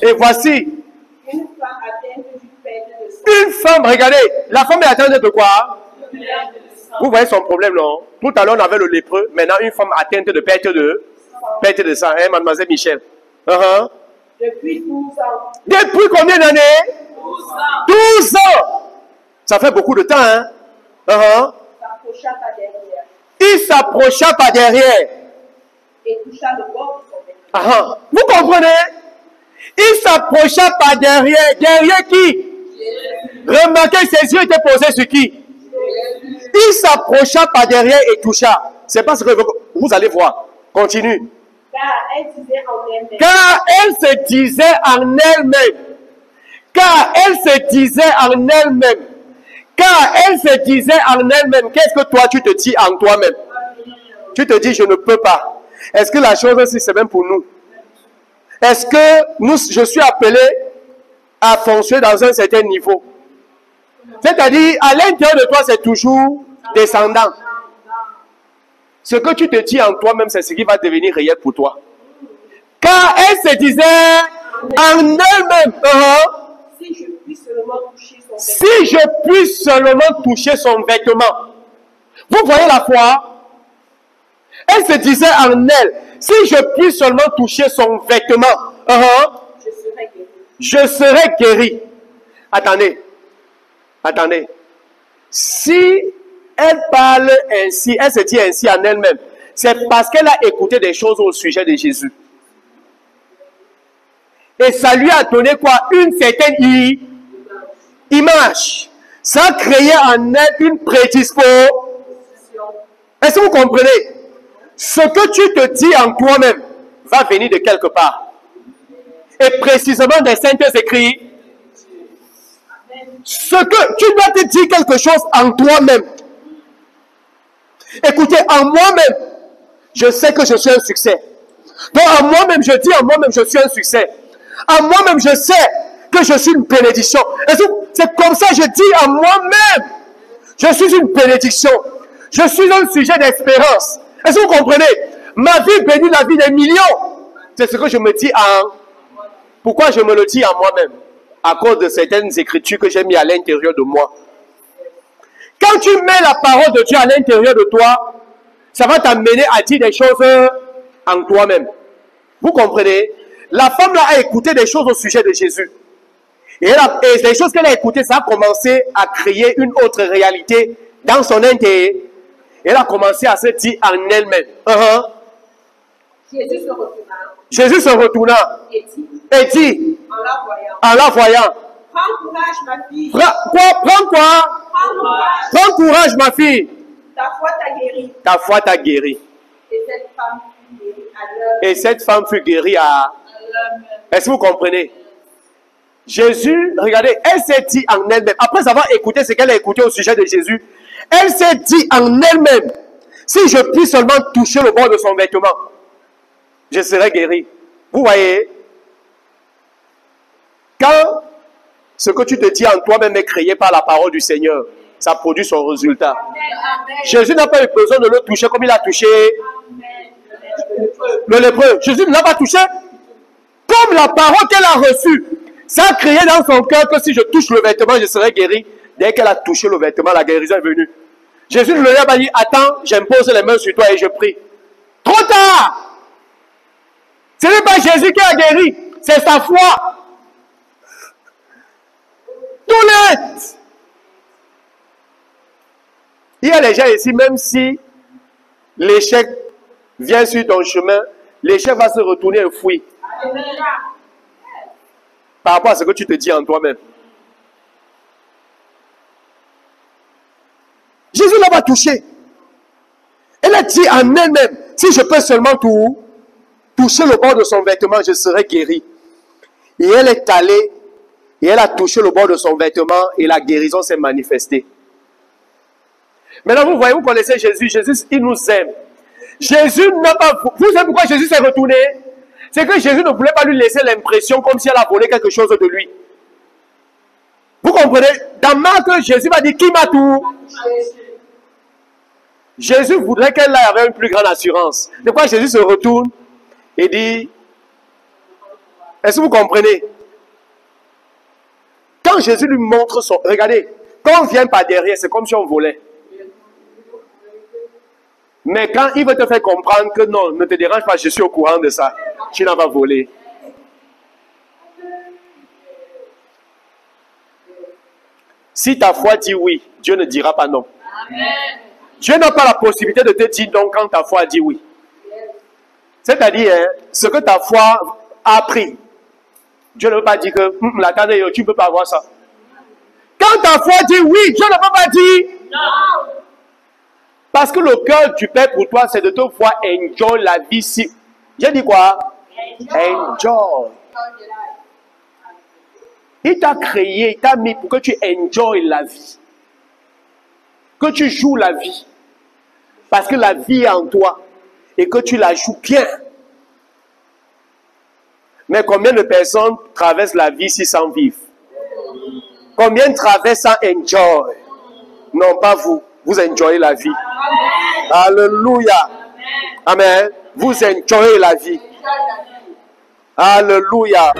Et voici une femme atteinte d'une perte de sang. une femme, regardez, la femme est atteinte de quoi? Vous voyez son problème, non? Tout à l'heure, on avait le lépreux. Maintenant, une femme atteinte de perte de sang. Hein, mademoiselle Michel? Depuis 12 ans. Depuis combien d'années? 12 ans. Ça fait beaucoup de temps, hein? S'approcha par derrière. Il s'approcha par derrière. Et toucha le bord de son vêtement. Vous comprenez? Il s'approcha par derrière. Derrière qui? Remarquez, ses yeux étaient posés sur qui? Il s'approcha par derrière et toucha. C'est pas ce que vous allez voir. Continue. Car elle disait en elle-même. Car elle se disait en elle-même. Car elle se disait en elle-même. Car elle se disait en elle-même. Qu'est-ce que toi tu te dis en toi-même? Tu te dis je ne peux pas. Est-ce que la chose aussi c'est même pour nous? Est-ce que je suis appelé à fonctionner dans un certain niveau? C'est-à-dire, à l'intérieur de toi, c'est toujours descendant. Ce que tu te dis en toi-même, c'est ce qui va devenir réel pour toi. Car elle se disait en elle-même, si je puis seulement toucher son vêtement. Si je puis seulement toucher son vêtement. Vous voyez la foi? Elle se disait en elle, si je puis seulement toucher son vêtement, je serai guéri. Je serai guéri. Attendez. Si elle parle ainsi, elle se dit ainsi en elle-même, c'est parce qu'elle a écouté des choses au sujet de Jésus. Et ça lui a donné quoi? Une certaine image. Ça a créé en elle une prédisposition. Est-ce que vous comprenez? Ce que tu te dis en toi-même va venir de quelque part. Et précisément des Saints Écrits. Ce que tu dois te dire quelque chose en toi-même. Écoutez, en moi-même, je sais que je suis un succès. Donc en moi-même, je dis en moi-même, je suis un succès. En moi-même, je sais que je suis une bénédiction. C'est comme ça que je dis en moi-même, je suis une bénédiction. Je suis un sujet d'espérance. Est-ce que vous comprenez? Ma vie bénit la vie des millions. C'est ce que je me dis en... Pourquoi je me le dis en moi-même? À cause de certaines écritures que j'ai mis à l'intérieur de moi. Quand tu mets la parole de Dieu à l'intérieur de toi, ça va t'amener à dire des choses en toi-même. Vous comprenez? La femme là a écouté des choses au sujet de Jésus. Et les choses qu'elle a écoutées, ça a commencé à créer une autre réalité dans son intérieur. Elle a commencé à se dire en elle-même. Jésus se retourna. Et dit en la voyant. Prends courage, ma fille. Prends quoi? Prends courage, ma fille. Ta foi t'a guéri. Ta foi t'a guéri. Et cette femme fut guérie à... Est-ce que vous comprenez? Jésus, regardez, elle s'est dit en elle-même, après avoir écouté ce qu'elle a écouté au sujet de Jésus, elle s'est dit en elle-même, si je puis seulement toucher le bord de son vêtement, je serai guéri. Vous voyez? Quand ce que tu te dis en toi-même est créé par la parole du Seigneur, ça produit son résultat. Amen. Jésus n'a pas eu besoin de le toucher comme il a touché le lépreux. Jésus ne l'a pas touché. Comme la parole qu'elle a reçue, ça a créé dans son cœur que si je touche le vêtement, je serai guéri. Dès qu'elle a touché le vêtement, la guérison est venue. Jésus ne lui a pas dit, attends, j'impose les mains sur toi et je prie. Trop tard! Ce n'est pas Jésus qui a guéri, c'est sa foi. Tout net. Il y a les gens ici, même si l'échec vient sur ton chemin, l'échec va se retourner et fuir. Par rapport à ce que tu te dis en toi-même. Jésus l'a pas touché. Elle a dit en elle-même, si je peux seulement toucher le bord de son vêtement, je serai guéri. Et elle est allée, et elle a touché le bord de son vêtement, et la guérison s'est manifestée. Maintenant, vous voyez, vous connaissez Jésus. Jésus, il nous aime. Jésus n'a pas... Vous savez pourquoi Jésus s'est retourné? C'est que Jésus ne voulait pas lui laisser l'impression comme si elle a volé quelque chose de lui. Vous comprenez? Dans Marc, Jésus va dire, qui m'a tout? Jésus voudrait qu'elle ait une plus grande assurance. C'est pourquoi Jésus se retourne et dit, Est-ce que vous comprenez? Quand Jésus lui montre son... Regardez, quand on vient par derrière, c'est comme si on volait. Mais quand il veut te faire comprendre que non, ne te dérange pas, je suis au courant de ça. Tu n'as pas volé. Si ta foi dit oui, Dieu ne dira pas non. Amen. Dieu n'a pas la possibilité de te dire non quand ta foi dit oui. C'est-à-dire, hein, ce que ta foi a appris. Dieu ne veut pas dire que, attendez, tu ne peux pas avoir ça. Quand ta foi dit oui, Dieu ne peut pas dire non. Parce que le cœur du Père pour toi, c'est de te voir enjoy la vie ici. J'ai dit quoi? Enjoy. Il t'a créé, il t'a mis pour que tu enjoy la vie. Que tu joues la vie. Parce que la vie est en toi. Et que tu la joues bien. Mais combien de personnes traversent la vie ici sans vivre? Combien traversent sans enjoy? Non, pas vous. Vous enjoyez la vie. Alléluia. Amen. Vous enjoyez la vie. Alléluia.